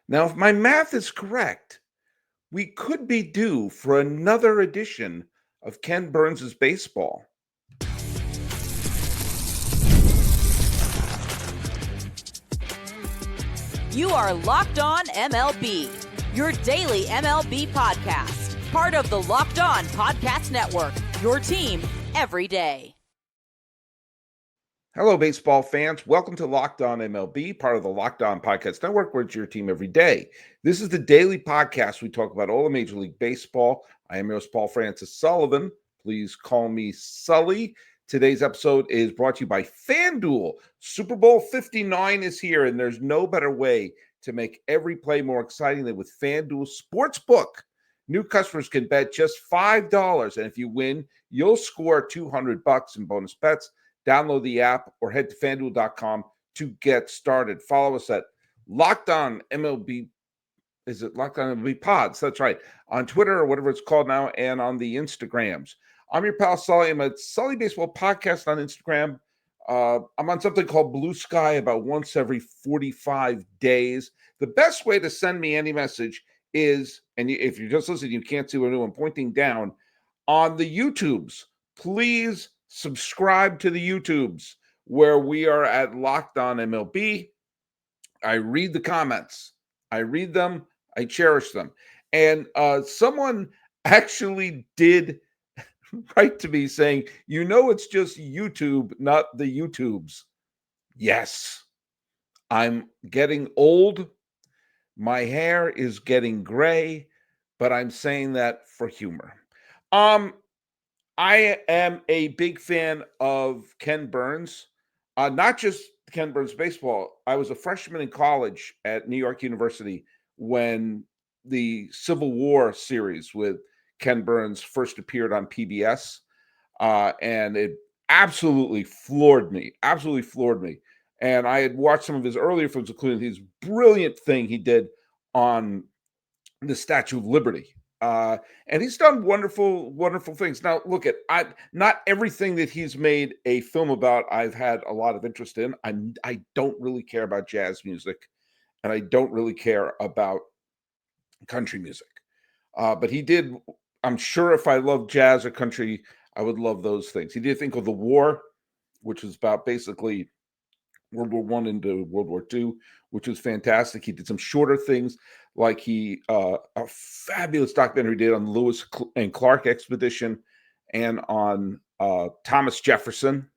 Now, if my math is correct, we could be due for another edition of Ken Burns' baseball. You are Locked On MLB, your daily MLB podcast, part of the Locked On Podcast Network, your team every day. Hello, baseball fans. Welcome to Locked On MLB, part of the Locked On Podcast Network, where it's your team every day. This is the daily podcast. We talk about all of Major League Baseball. I am your host, Paul Francis Sullivan. Please call me Sully. Today's episode is brought to you by FanDuel. Super Bowl 59 is here, and there's no better way to make every play more exciting than with FanDuel Sportsbook. New customers can bet just $5, and if you win, you'll score $200 in bonus bets. Download the app or head to FanDuel.com to get started. Follow us at Locked On MLB. Is it Locked On MLB Pods? That's right. On Twitter or whatever it's called now, and on the Instagrams. I'm your pal Sully. I'm at Sully Baseball Podcast on Instagram. I'm on something called Blue Sky about once every 45 days. The best way to send me any message is, and if you're just listening, you can't see what I'm pointing down, on the YouTubes. Please subscribe to the YouTubes where we are at Locked On MLB. I read the comments. I read them. I cherish them. And someone actually did write to me saying, it's just YouTube, not the YouTubes. Yes, I'm getting old. My hair is getting gray, but I'm saying that for humor. I am a big fan of Ken Burns, not just Ken Burns baseball. I was a freshman in college at New York University when the Civil War series with Ken Burns first appeared on PBS, and it absolutely floored me. And I had watched some of his earlier films, including his brilliant thing he did on the Statue of Liberty. And he's done wonderful, wonderful things. Now, look not everything that he's made a film about I've had a lot of interest in. I don't really care about jazz music, and I don't really care about country music. But he did. I'm sure if I loved jazz or country, I would love those things. He did a thing called The War, which was about basically World War I into World War II, which was fantastic. He did some shorter things, like a fabulous documentary he did on the Lewis and Clark expedition and on Thomas Jefferson.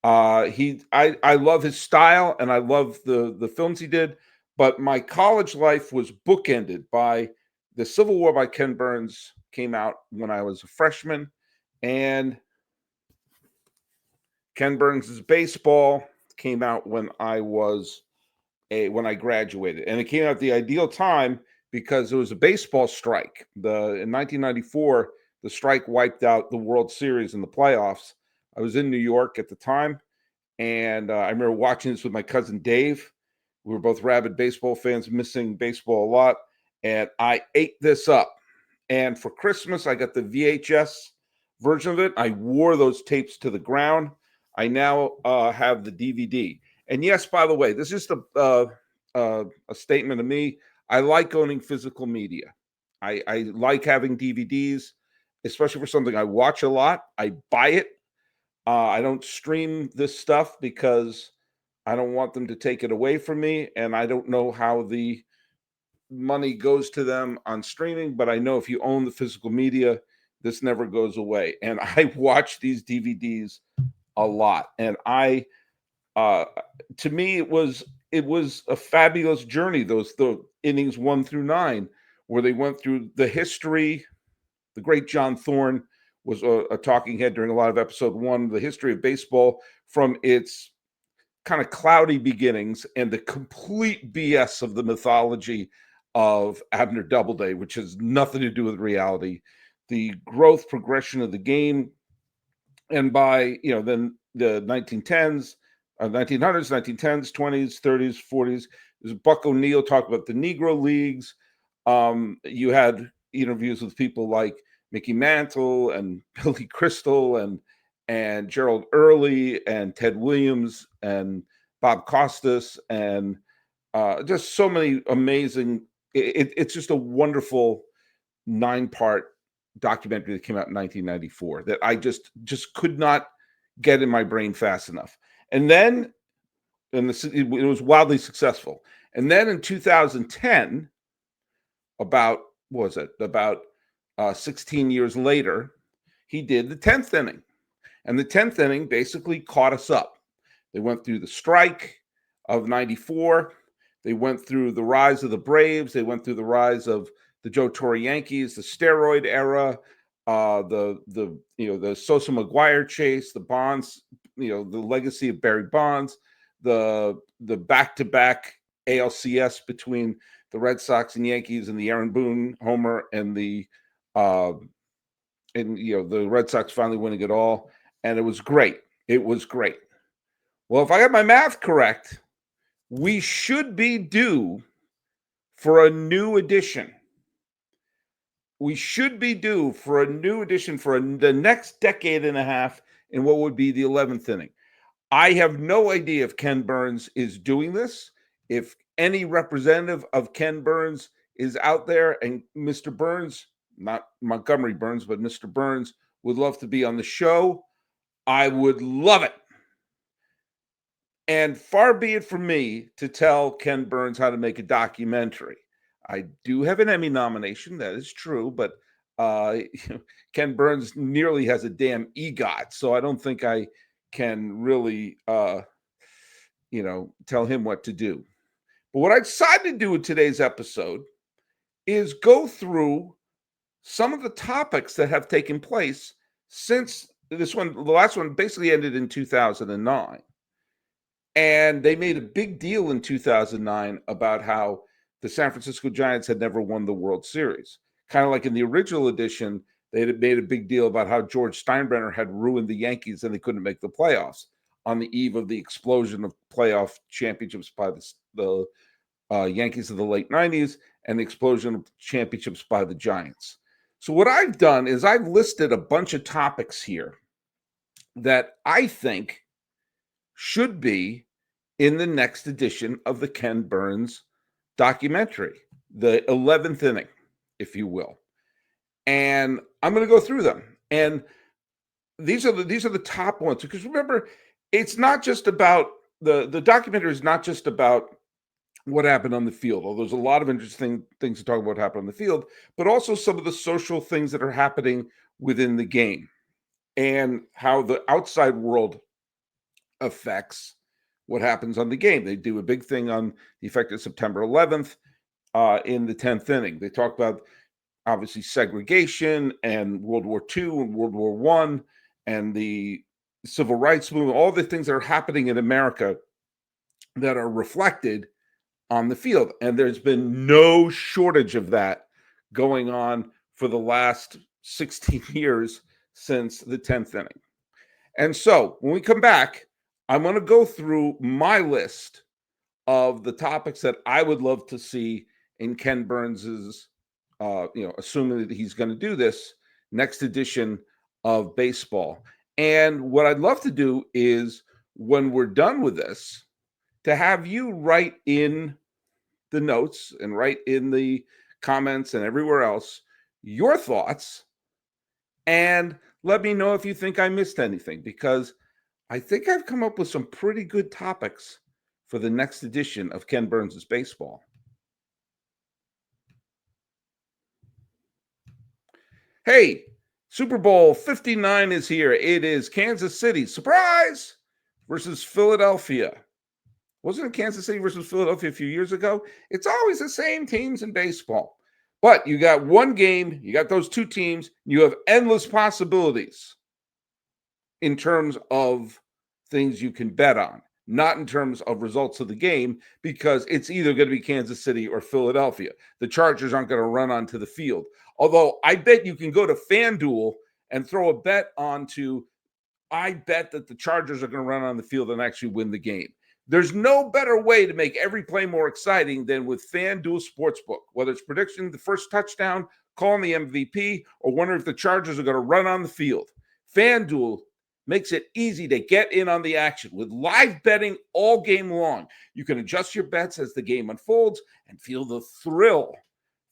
I love his style, and I love the films he did. But my college life was bookended by the Civil War by Ken Burns. Came out when I was a freshman, and Ken Burns' baseball came out when I graduated, and it came out at the ideal time because there was a baseball strike. In 1994, the strike wiped out the World Series and the playoffs. I was in New York at the time, and I remember watching this with my cousin Dave. We were both rabid baseball fans, missing baseball a lot, and I ate this up. And for Christmas, I got the VHS version of it. I wore those tapes to the ground. I now have the DVD. And yes, by the way, this is just a statement of me. I like owning physical media. I like having DVDs, especially for something I watch a lot. I buy it. I don't stream this stuff because I don't want them to take it away from me. And I don't know how the money goes to them on streaming, but I know if you own the physical media, this never goes away. And I watch these DVDs a lot. And to me, it was a fabulous journey. The innings 1 through 9, where they went through the history. The great John Thorne was a talking head during a lot of episode 1, the history of baseball from its kind of cloudy beginnings and the complete BS of the mythology of Abner Doubleday, which has nothing to do with reality, the growth progression of the game. And by, then the 1910s, 1900s, 1910s, 20s, 30s, 40s, there's Buck O'Neill talked about the Negro Leagues. You had interviews with people like Mickey Mantle and Billy Crystal and Gerald Early and Ted Williams and Bob Costas and Just so many amazing. It's just a wonderful 9-part documentary that came out in 1994 that I just could not get in my brain fast enough. And then, it was wildly successful. And then in 2010, about what was it? About 16 years later, he did the 10th inning. And the 10th inning basically caught us up. They went through the strike of 94. They went through the rise of the Braves. They went through the rise of the Joe Torre Yankees, the steroid era, the Sosa McGuire chase, the Bonds, the legacy of Barry Bonds, the back-to-back ALCS between the Red Sox and Yankees, and the Aaron Boone homer, and the Red Sox finally winning it all. And it was great. It was great. Well, if I got my math correct, we should be due for a new edition. We should be due for a new edition for the next decade and a half in what would be the 11th inning. I have no idea if Ken Burns is doing this, if any representative of Ken Burns is out there, and Mr. Burns, not Montgomery Burns, but Mr. Burns would love to be on the show. I would love it. And far be it from me to tell Ken Burns how to make a documentary. I do have an Emmy nomination, that is true, but Ken Burns nearly has a damn EGOT, so I don't think I can really, tell him what to do. But what I decided to do in today's episode is go through some of the topics that have taken place since this one. The last one basically ended in 2009. And they made a big deal in 2009 about how the San Francisco Giants had never won the World Series. Kind of like in the original edition, they had made a big deal about how George Steinbrenner had ruined the Yankees and they couldn't make the playoffs on the eve of the explosion of playoff championships by the Yankees of the late 90s and the explosion of championships by the Giants. So what I've done is I've listed a bunch of topics here that I think should be in the next edition of the Ken Burns documentary, the 11th inning, if you will. And I'm going to go through them. And these are the top ones, because remember, it's not just about the documentary is not just about what happened on the field, although there's a lot of interesting things to talk about what happened on the field, but also some of the social things that are happening within the game and how the outside world affects what happens on the game. They do a big thing on the effect of September 11th in the 10th inning. They talk about, obviously, segregation and World War II and World War I and the civil rights movement, all the things that are happening in America that are reflected on the field. And there's been no shortage of that going on for the last 16 years since the 10th inning. And so when we come back, I'm going to go through my list of the topics that I would love to see in Ken Burns's, assuming that he's going to do this, next edition of baseball. And what I'd love to do is, when we're done with this, to have you write in the notes and write in the comments and everywhere else your thoughts, and let me know if you think I missed anything, because I think I've come up with some pretty good topics for the next edition of Ken Burns' Baseball. Hey, Super Bowl 59 is here. It is Kansas City, surprise, versus Philadelphia. Wasn't it Kansas City versus Philadelphia a few years ago? It's always the same teams in baseball. But you got one game, you got those two teams, you have endless possibilities in terms of things you can bet on, not in terms of results of the game, because it's either going to be Kansas City or Philadelphia. The Chargers aren't going to run onto the field. Although I bet you can go to FanDuel and throw a bet onto, I bet that the Chargers are going to run on the field and actually win the game. There's no better way to make every play more exciting than with FanDuel Sportsbook, whether it's predicting the first touchdown, calling the MVP, or wondering if the Chargers are going to run on the field. FanDuel makes it easy to get in on the action with live betting all game long. You can adjust your bets as the game unfolds and feel the thrill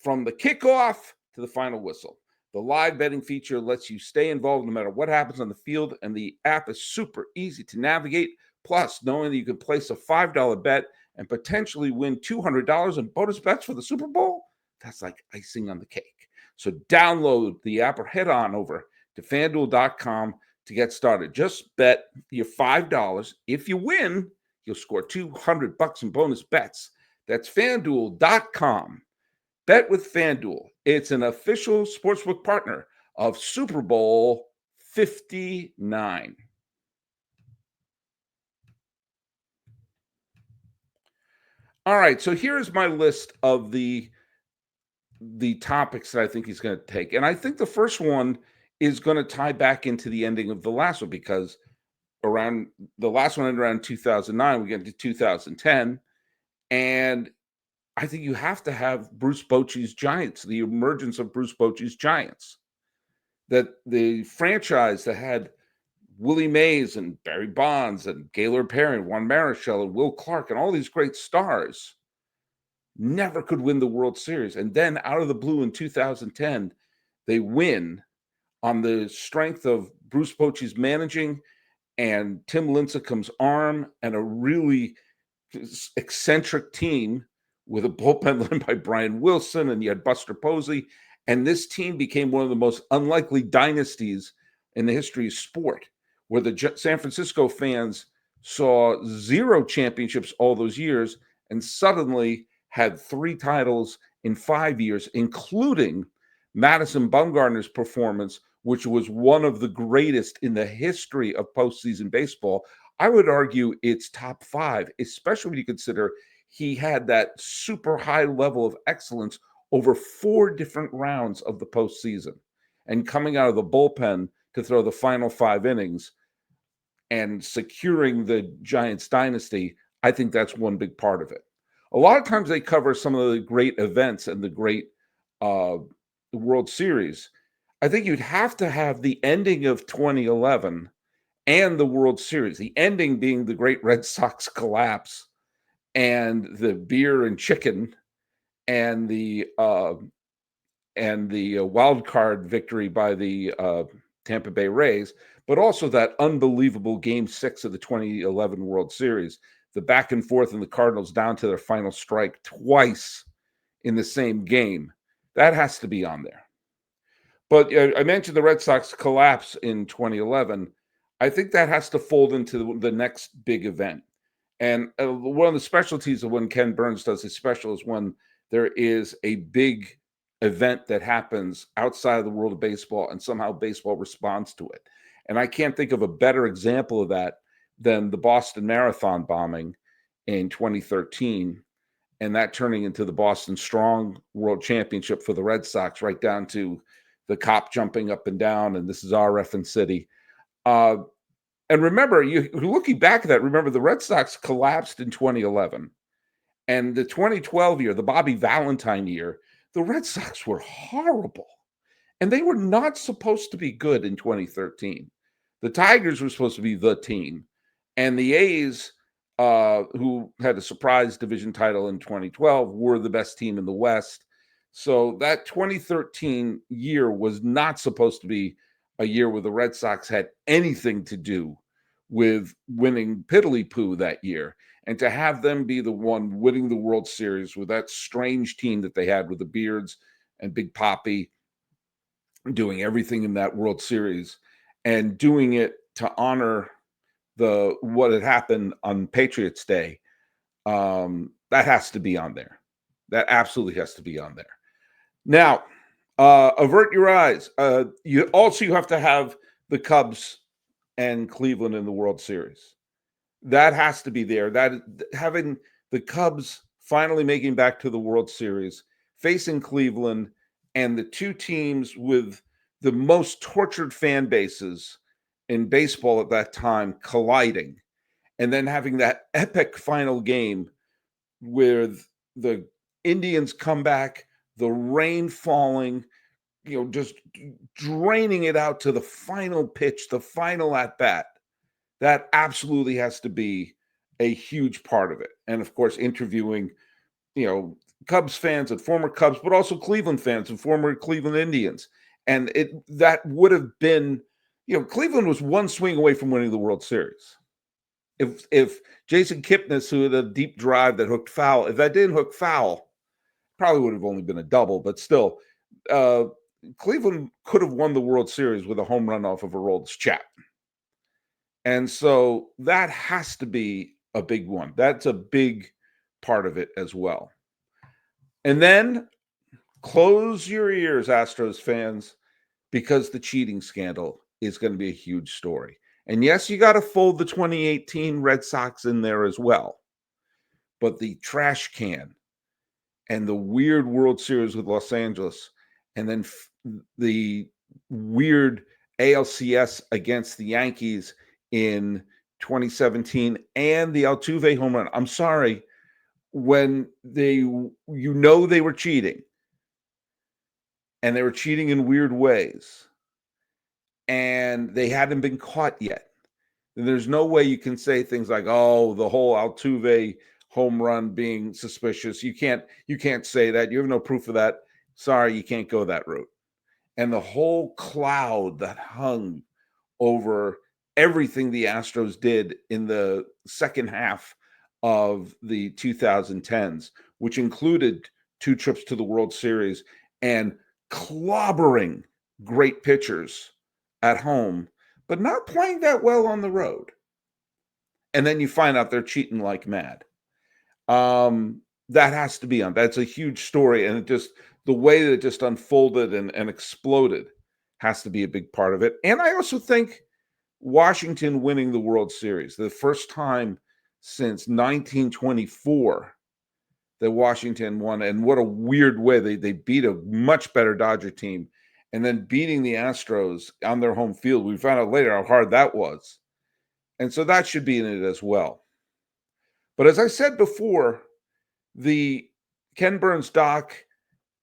from the kickoff to the final whistle. The live betting feature lets you stay involved no matter what happens on the field, and the app is super easy to navigate. Plus, knowing that you can place a $5 bet and potentially win $200 in bonus bets for the Super Bowl, that's like icing on the cake. So download the app or head on over to FanDuel.com to get started. Just bet your $5. If you win, you'll score $200 in bonus bets. That's FanDuel.com. Bet with FanDuel. It's an official sportsbook partner of Super Bowl 59. All right, so here's my list of the topics that I think he's going to take. And I think the first one is going to tie back into the ending of the last one, because around the last one ended around 2009, we get into 2010, and I think you have to have Bruce Bochy's Giants, the emergence of Bruce Bochy's Giants. That the franchise that had Willie Mays and Barry Bonds and Gaylord Perry and Juan Marichal and Will Clark and all these great stars never could win the World Series. And then out of the blue in 2010, they win on the strength of Bruce Bochy's managing and Tim Lincecum's arm and a really eccentric team with a bullpen led by Brian Wilson, and you had Buster Posey. And this team became one of the most unlikely dynasties in the history of sport, where the San Francisco fans saw 0 championships all those years and suddenly had 3 titles in 5 years, including Madison Bumgarner's performance, which was one of the greatest in the history of postseason baseball. I would argue it's top 5, especially when you consider he had that super high level of excellence over 4 different rounds of the postseason, and coming out of the bullpen to throw the final 5 innings and securing the Giants dynasty. I think that's one big part of it. A lot of times they cover some of the great events and the great World Series. I think you'd have to have the ending of 2011 and the World Series, the ending being the great Red Sox collapse and the beer and chicken and the wild card victory by the Tampa Bay Rays, but also that unbelievable Game 6 of the 2011 World Series, the back and forth and the Cardinals down to their final strike twice in the same game. That has to be on there. But I mentioned the Red Sox collapse in 2011. I think that has to fold into the next big event. And one of the specialties of when Ken Burns does his special is when there is a big event that happens outside of the world of baseball and somehow baseball responds to it. And I can't think of a better example of that than the Boston Marathon bombing in 2013, and that turning into the Boston Strong World Championship for the Red Sox, right down to the cop jumping up and down, and this is our effing city. And remember, you looking back at that, remember the Red Sox collapsed in 2011. And the 2012 year, the Bobby Valentine year, the Red Sox were horrible. And they were not supposed to be good in 2013. The Tigers were supposed to be the team. And the A's, who had a surprise division title in 2012, were the best team in the West. So that 2013 year was not supposed to be a year where the Red Sox had anything to do with winning piddly-poo that year. And to have them be the one winning the World Series with that strange team that they had with the Beards and Big Papi doing everything in that World Series and doing it to honor what had happened on Patriots Day, that has to be on there. That absolutely has to be on there. Now, avert your eyes. You have to have the Cubs and Cleveland in the World Series. That has to be there. That having the Cubs finally making back to the World Series, facing Cleveland, and the two teams with the most tortured fan bases in baseball at that time colliding, and then having that epic final game with the Indians come back, the rain falling, just draining it out to the final pitch, the final at bat. That absolutely has to be a huge part of it. And of course, interviewing, Cubs fans and former Cubs, but also Cleveland fans and former Cleveland Indians. And that would have been, Cleveland was one swing away from winning the World Series. If Jason Kipnis, who had a deep drive that hooked foul, if that didn't hook foul, probably would have only been a double, but still, Cleveland could have won the World Series with a home run off of Aroldis Chapman. And so that has to be a big one. That's a big part of it as well. And then close your ears, Astros fans, because the cheating scandal is going to be a huge story. And yes, you got to fold the 2018 Red Sox in there as well. But the trash can and the weird World Series with Los Angeles, and then the weird ALCS against the Yankees in 2017, and the Altuve home run. I'm sorry, when they were cheating, and they were cheating in weird ways, and they hadn't been caught yet, then there's no way you can say things like, "Oh, the whole Altuve home run being suspicious." You can't say that. You have no proof of that. Sorry, you can't go that route. And the whole cloud that hung over everything the Astros did in the second half of the 2010s, which included 2 trips to the World Series and clobbering great pitchers at home, but not playing that well on the road. And then you find out they're cheating like mad. That has to be on. That's a huge story. And the way that it just unfolded and exploded has to be a big part of it. And I also think Washington winning the World Series, the first time since 1924 that Washington won, and what a weird way they beat a much better Dodger team, and then beating the Astros on their home field. We found out later how hard that was. And so that should be in it as well. But as I said before, the Ken Burns doc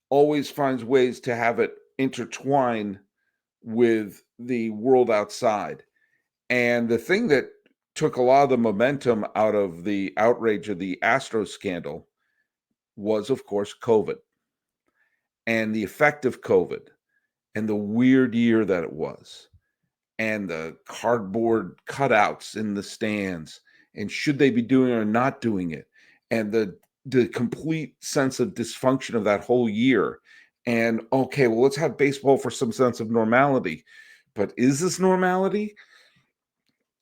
always finds ways to have it intertwine with the world outside. And the thing that took a lot of the momentum out of the outrage of the Astros scandal was, of course, COVID and the effect of COVID and the weird year that it was, and the cardboard cutouts in the stands, and should they be doing it or not doing it, and the complete sense of dysfunction of that whole year. And okay, well, let's have baseball for some sense of normality. But is this normality?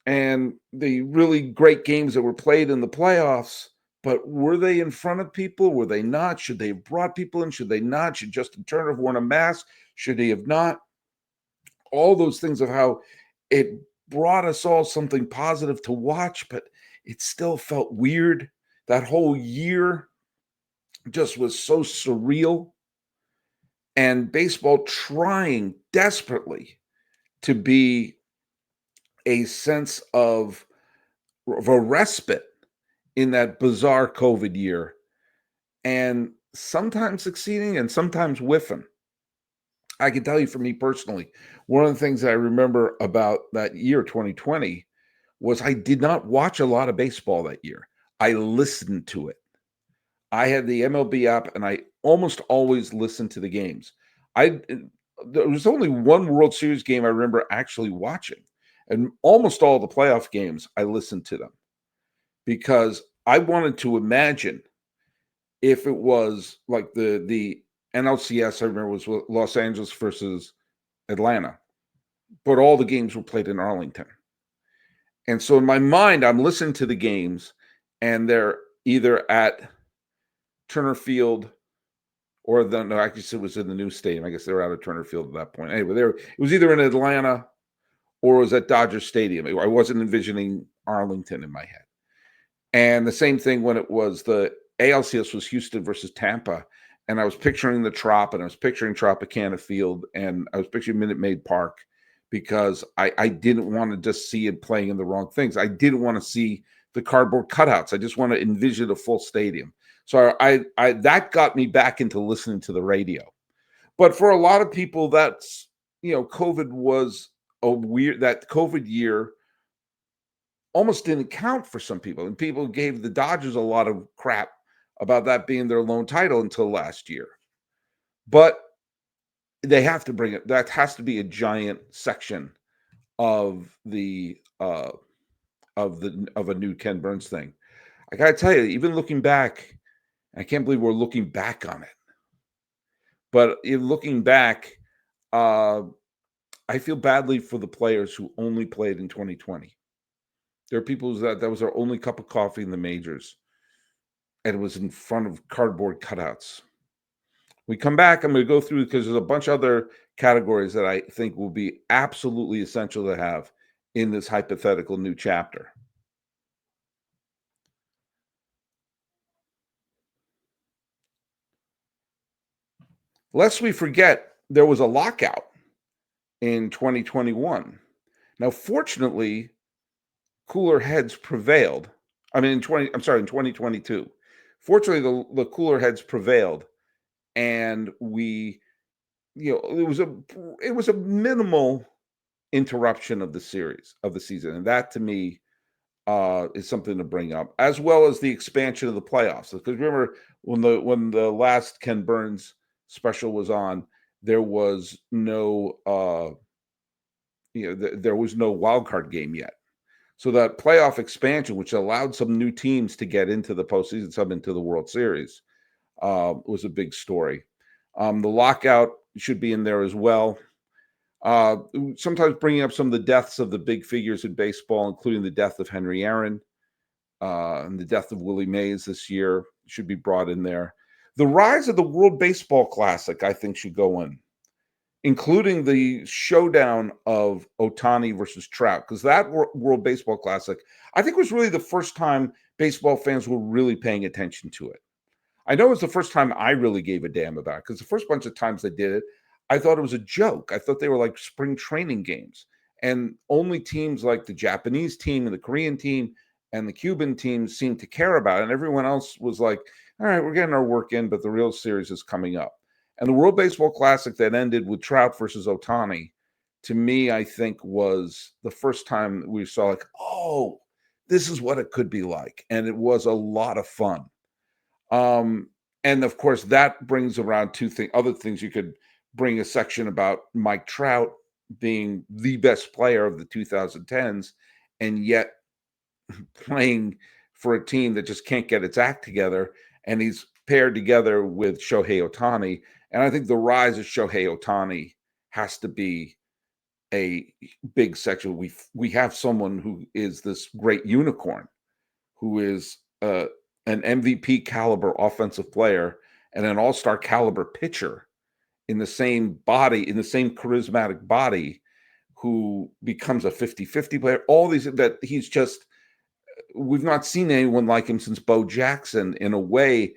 And the really great games that were played in the playoffs, but were they in front of people? Were they not? Should they have brought people in? Should they not? Should Justin Turner have worn a mask? Should he have not? All those things of how it brought us all something positive to watch, but it still felt weird. That whole year just was so surreal. And baseball trying desperately to be a sense of a respite in that bizarre COVID year, and sometimes succeeding and sometimes whiffing. I can tell you for me personally, one of the things that I remember about that year, 2020, was I did not watch a lot of baseball that year. I listened to it. I had the MLB app, and I almost always listened to the games. There was only one World Series game I remember actually watching, and almost all the playoff games, I listened to them because I wanted to imagine if it was like the NLCS, I remember, was Los Angeles versus Atlanta, but all the games were played in Arlington. And so in my mind, I'm listening to the games, and they're either at Turner Field or actually it was in the new stadium. I guess they were out of Turner Field at that point. Anyway, it was either in Atlanta or it was at Dodger Stadium. I wasn't envisioning Arlington in my head. And the same thing when it was the ALCS was Houston versus Tampa. And I was picturing the Trop, and I was picturing Tropicana Field, and I was picturing Minute Maid Park, because I didn't want to just see it playing in the wrong things. I didn't want to see the cardboard cutouts. I just want to envision a full stadium. So I that got me back into listening to the radio. But for a lot of people, that's, COVID was that COVID year almost didn't count for some people. And people gave the Dodgers a lot of crap about that being their lone title until last year. But they have to bring it. That has to be a giant section of of a new Ken Burns thing. I gotta tell you, even looking back, I can't believe we're looking back on it. But in looking back, I feel badly for the players who only played in 2020. There are people that was their only cup of coffee in the majors, and it was in front of cardboard cutouts. We come back, I'm going to go through because there's a bunch of other categories that I think will be absolutely essential to have in this hypothetical new chapter. Lest we forget, there was a lockout in 2021. Now, fortunately, cooler heads prevailed. I mean, in 2022. Fortunately, the cooler heads prevailed, and it was a minimal interruption of the season, and that to me is something to bring up, as well as the expansion of the playoffs. Because remember, when the last Ken Burns special was on, there was no there was no wild card game yet. So that playoff expansion, which allowed some new teams to get into the postseason, some into the World Series, was a big story. The lockout should be in there as well. Sometimes bringing up some of the deaths of the big figures in baseball, including the death of Henry Aaron and the death of Willie Mays this year, should be brought in there. The rise of the World Baseball Classic, I think, should go in, including the showdown of Ohtani versus Trout, because that World Baseball Classic, I think, was really the first time baseball fans were really paying attention to it. I know it was the first time I really gave a damn about it, because the first bunch of times they did it, I thought it was a joke. I thought they were like spring training games, and only teams like the Japanese team and the Korean team and the Cuban team seemed to care about it, and everyone else was like, all right, we're getting our work in, but the real series is coming up. And the World Baseball Classic that ended with Trout versus Ohtani, to me, I think was the first time we saw like, oh, this is what it could be like. And it was a lot of fun. And of course, that brings around other things. You could bring a section about Mike Trout being the best player of the 2010s, and yet playing for a team that just can't get its act together. And he's paired together with Shohei Ohtani. And I think the rise of Shohei Ohtani has to be a big section. We have someone who is this great unicorn, who is an MVP caliber offensive player and an all-star caliber pitcher in the same body, in the same charismatic body, who becomes a 50-50 player. All these that he's just, we've not seen anyone like him since Bo Jackson, in a way,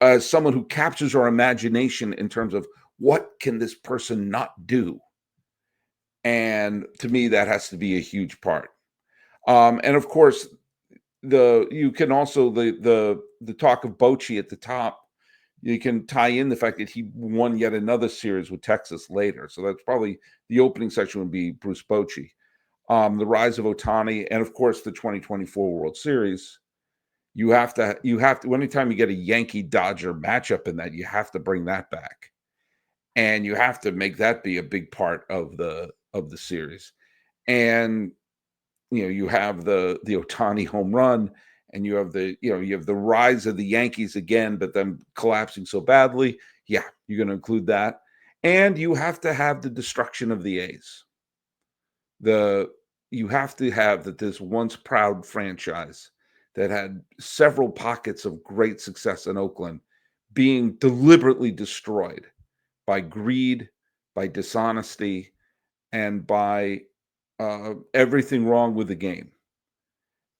as someone who captures our imagination in terms of what can this person not do. And to me, that has to be a huge part. And of course, you can also the talk of Bochy at the top. You can tie in the fact that he won yet another series with Texas later. So that's probably the opening section would be Bruce Bochy. The rise of Ohtani, and of course the 2024 World Series. You have to anytime you get a Yankee Dodger matchup in that, you have to bring that back. And you have to make that be a big part of the series. And you have the Ohtani home run, and you have the rise of the Yankees again, but them collapsing so badly. Yeah, you're going to include that. And you have to have the destruction of the A's. You have to have that this once proud franchise that had several pockets of great success in Oakland being deliberately destroyed by greed, by dishonesty, and by everything wrong with the game.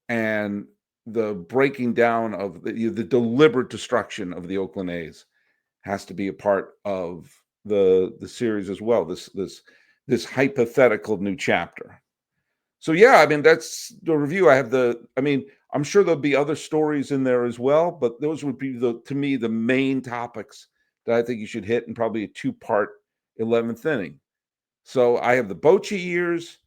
And the breaking down of the deliberate destruction of the Oakland A's has to be a part of the series as well. This hypothetical new chapter. So yeah, I mean, that's the review. I'm sure there'll be other stories in there as well, but those would be to me the main topics that I think you should hit in probably a 2-part 11th inning. So I have the Bochy years,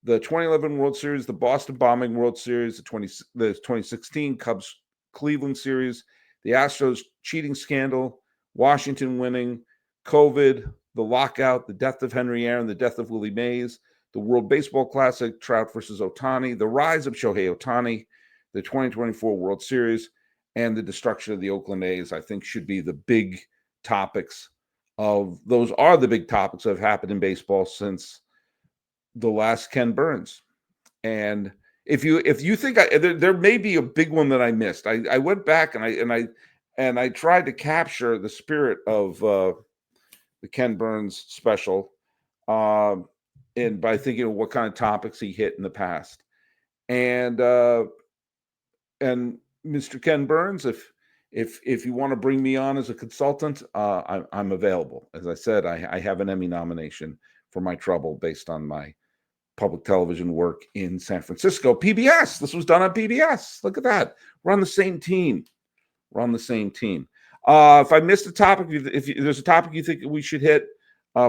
the 2011 World Series, the Boston bombing World Series, the 2016 Cubs Cleveland series, the Astros cheating scandal, Washington winning, COVID, the lockout, the death of Henry Aaron, the death of Willie Mays, the World Baseball Classic, Trout versus Ohtani, the rise of Shohei Ohtani, the 2024 World Series, and the destruction of the Oakland A's, I think should be the big topics those are the big topics that have happened in baseball since the last Ken Burns. And if you think there may be a big one that I missed, I went back and I tried to capture the spirit of the Ken Burns special, and by thinking of what kind of topics he hit in the past. And Mr. Ken Burns, if you want to bring me on as a consultant, I'm available. As I said, I have an Emmy nomination for my trouble based on my public television work in San Francisco. PBS. This was done on PBS. Look at that. We're on the same team. If I missed a topic, if there's a topic you think we should hit,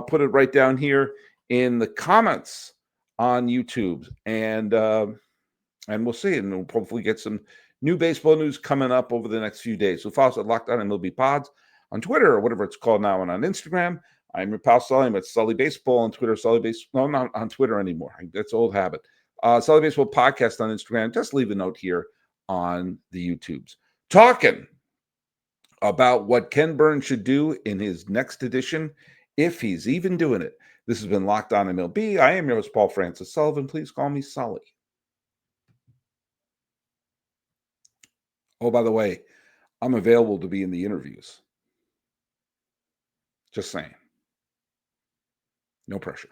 put it right down here in the comments on YouTube, and we'll see. And we'll hopefully get some new baseball news coming up over the next few days. So follow us at Locked On MLB Pods on Twitter, or whatever it's called now, and on Instagram. I'm your pal Sully. I'm at Sully Baseball on Twitter. Sully Baseball. No, I'm not on Twitter anymore. That's old habit. Sully Baseball Podcast on Instagram. Just leave a note here on the YouTubes. Talking about what Ken Burns should do in his next edition, if he's even doing it. This has been Locked On MLB. I am your host, Paul Francis Sullivan. Please call me Sully. Oh, by the way, I'm available to be in the interviews. Just saying. No pressure.